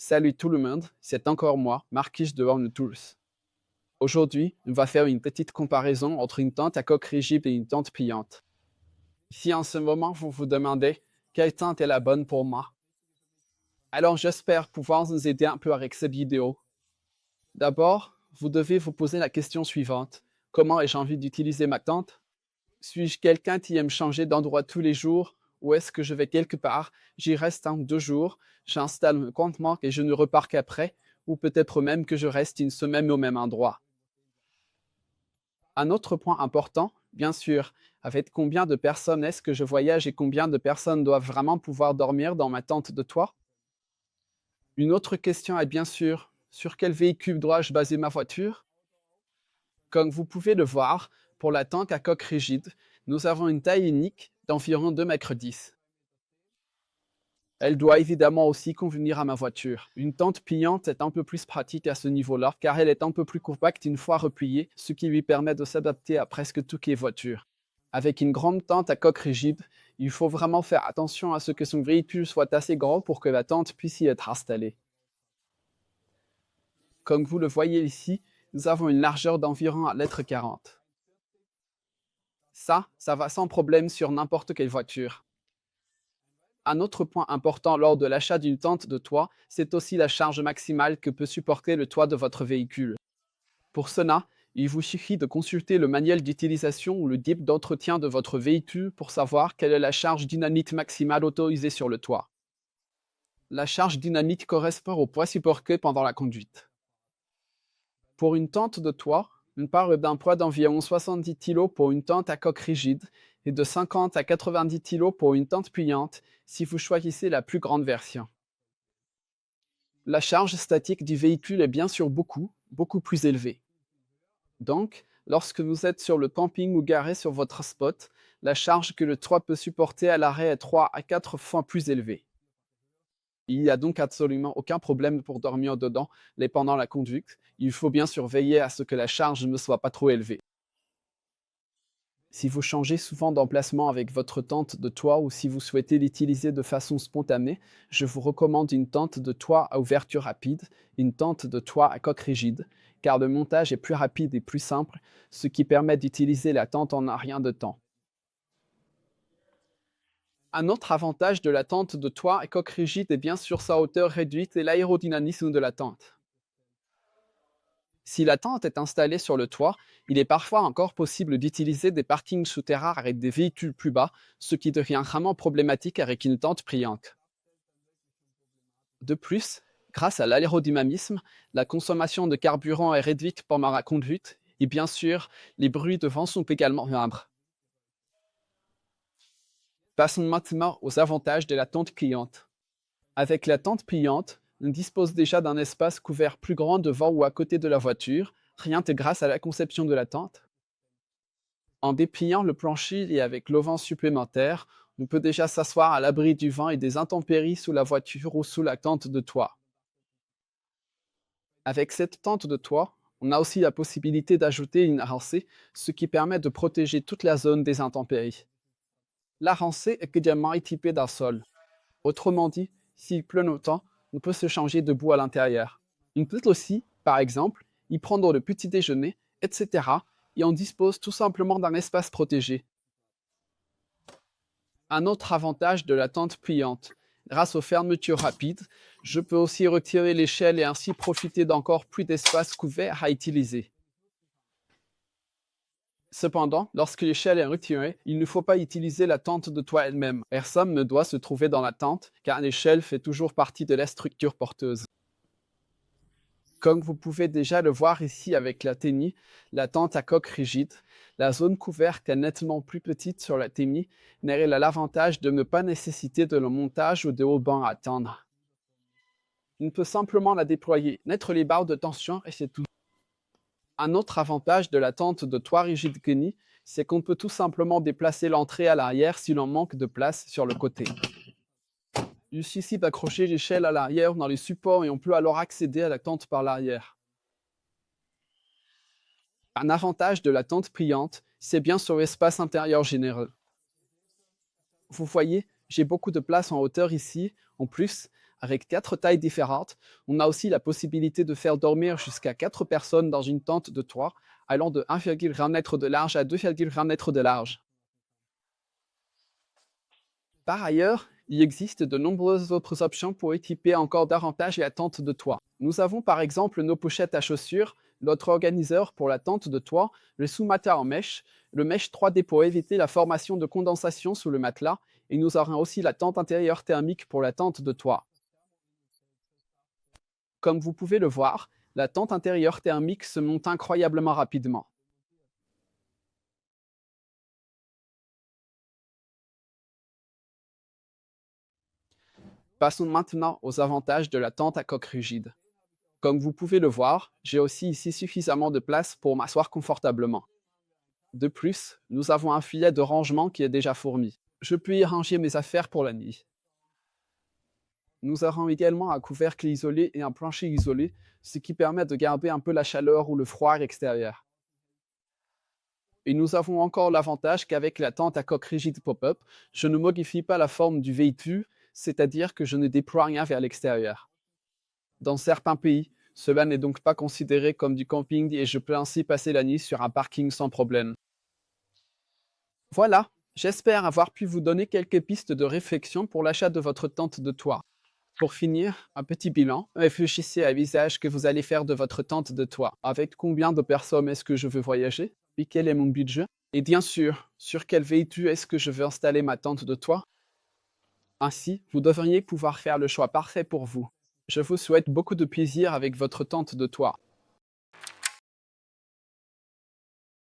Salut tout le monde, c'est encore moi, Marquis de Horn-Tools. Aujourd'hui, on va faire une petite comparaison entre une tente à coque rigide et une tente pliante. Si en ce moment vous vous demandez quelle tente est la bonne pour moi, alors j'espère pouvoir vous aider un peu avec cette vidéo. D'abord, vous devez vous poser la question suivante. Comment ai-je envie d'utiliser ma tente? Suis-je quelqu'un qui aime changer d'endroit tous les jours? Ou est-ce que je vais quelque part, j'y reste 1 ou 2 jours, j'installe mon campement et je ne repars qu'après? Ou peut-être même que je reste une semaine au même endroit. Un autre point important, bien sûr, avec combien de personnes est-ce que je voyage et combien de personnes doivent vraiment pouvoir dormir dans ma tente de toit? Une autre question est bien sûr, sur quel véhicule dois-je baser ma voiture? Comme vous pouvez le voir, pour la tente à coque rigide, nous avons une taille unique d'environ 2,10 m. Elle doit évidemment aussi convenir à ma voiture. Une tente pliante est un peu plus pratique à ce niveau-là, car elle est un peu plus compacte une fois repliée, ce qui lui permet de s'adapter à presque toutes les voitures. Avec une grande tente à coque rigide, il faut vraiment faire attention à ce que son véhicule soit assez grand pour que la tente puisse y être installée. Comme vous le voyez ici, nous avons une largeur d'environ 1,40 m. Ça va sans problème sur n'importe quelle voiture. Un autre point important lors de l'achat d'une tente de toit, c'est aussi la charge maximale que peut supporter le toit de votre véhicule. Pour cela, il vous suffit de consulter le manuel d'utilisation ou le guide d'entretien de votre véhicule pour savoir quelle est la charge dynamique maximale autorisée sur le toit. La charge dynamique correspond au poids supporté pendant la conduite. Pour une tente de toit, on parle d'un poids d'environ 70 kg pour une tente à coque rigide et de 50 à 90 kg pour une tente pliante si vous choisissez la plus grande version. La charge statique du véhicule est bien sûr beaucoup plus élevée. Donc, lorsque vous êtes sur le camping ou garé sur votre spot, la charge que le toit peut supporter à l'arrêt est 3 à 4 fois plus élevée. Il n'y a donc absolument aucun problème pour dormir dedans, mais pendant la conduite, il faut bien surveiller à ce que la charge ne soit pas trop élevée. Si vous changez souvent d'emplacement avec votre tente de toit ou si vous souhaitez l'utiliser de façon spontanée, je vous recommande une tente de toit à ouverture rapide, une tente de toit à coque rigide, car le montage est plus rapide et plus simple, ce qui permet d'utiliser la tente en un rien de temps. Un autre avantage de la tente de toit à coque rigide est bien sûr sa hauteur réduite et l'aérodynamisme de la tente. Si la tente est installée sur le toit, il est parfois encore possible d'utiliser des parkings souterrains avec des véhicules plus bas, ce qui devient vraiment problématique avec une tente pliante. De plus, grâce à l'aérodynamisme, la consommation de carburant est réduite pendant la conduite et bien sûr, les bruits de vent sont également moindres. Passons maintenant aux avantages de la tente pliante. Avec la tente pliante, on dispose déjà d'un espace couvert plus grand devant ou à côté de la voiture, rien que grâce à la conception de la tente. En dépliant le plancher et avec l'auvent supplémentaire, on peut déjà s'asseoir à l'abri du vent et des intempéries sous la voiture ou sous la tente de toit. Avec cette tente de toit, on a aussi la possibilité d'ajouter une rancée, ce qui permet de protéger toute la zone des intempéries. La rancée est également équipée d'un sol. Autrement dit, s'il pleut longtemps, on peut se changer debout à l'intérieur. On peut aussi, par exemple, y prendre le petit déjeuner, etc. et on dispose tout simplement d'un espace protégé. Un autre avantage de la tente pliante, grâce aux fermetures rapides, je peux aussi retirer l'échelle et ainsi profiter d'encore plus d'espace couvert à utiliser. Cependant, lorsque l'échelle est retirée, il ne faut pas utiliser la tente de toit elle-même. Personne ne doit se trouver dans la tente, car l'échelle fait toujours partie de la structure porteuse. Comme vous pouvez déjà le voir ici avec la TENI, la tente à coque rigide, la zone couverte est nettement plus petite sur la TENI, mais elle a l'avantage de ne pas nécessiter de le montage ou de haubans à tendre. On peut simplement la déployer, mettre les barres de tension et c'est tout. Un autre avantage de la tente de toit rigide TENI, c'est qu'on peut tout simplement déplacer l'entrée à l'arrière si l'on manque de place sur le côté. Il suffit d'accrocher l'échelle à l'arrière dans les supports et on peut alors accéder à la tente par l'arrière. Un avantage de la tente pliante, c'est bien sûr l'espace intérieur général. Vous voyez, j'ai beaucoup de place en hauteur ici. En plus, Avec 4 tailles différentes, on a aussi la possibilité de faire dormir jusqu'à 4 personnes dans une tente de toit, allant de 1,1 mètre de large à 2,1 mètres de large. Par ailleurs, il existe de nombreuses autres options pour équiper encore davantage la tente de toit. Nous avons par exemple nos pochettes à chaussures, notre organiseur pour la tente de toit, le sous-matelas en mèche, le mèche 3D pour éviter la formation de condensation sous le matelas, et nous aurons aussi la tente intérieure thermique pour la tente de toit. Comme vous pouvez le voir, la tente intérieure thermique se monte incroyablement rapidement. Passons maintenant aux avantages de la tente à coque rigide. Comme vous pouvez le voir, j'ai aussi ici suffisamment de place pour m'asseoir confortablement. De plus, nous avons un filet de rangement qui est déjà fourni. Je peux y ranger mes affaires pour la nuit. Nous aurons également un couvercle isolé et un plancher isolé, ce qui permet de garder un peu la chaleur ou le froid à l'extérieur. Et nous avons encore l'avantage qu'avec la tente à coque rigide pop-up, je ne modifie pas la forme du véhicule, c'est-à-dire que je ne déploie rien vers l'extérieur. Dans certains pays, cela n'est donc pas considéré comme du camping et je peux ainsi passer la nuit sur un parking sans problème. Voilà, j'espère avoir pu vous donner quelques pistes de réflexion pour l'achat de votre tente de toit. Pour finir, un petit bilan. Réfléchissez à l'usage que vous allez faire de votre tente de toit. Avec combien de personnes est-ce que je veux voyager? Et quel est mon budget? Et bien sûr, sur quel véhicule est-ce que je veux installer ma tente de toit? Ainsi, vous devriez pouvoir faire le choix parfait pour vous. Je vous souhaite beaucoup de plaisir avec votre tente de toit.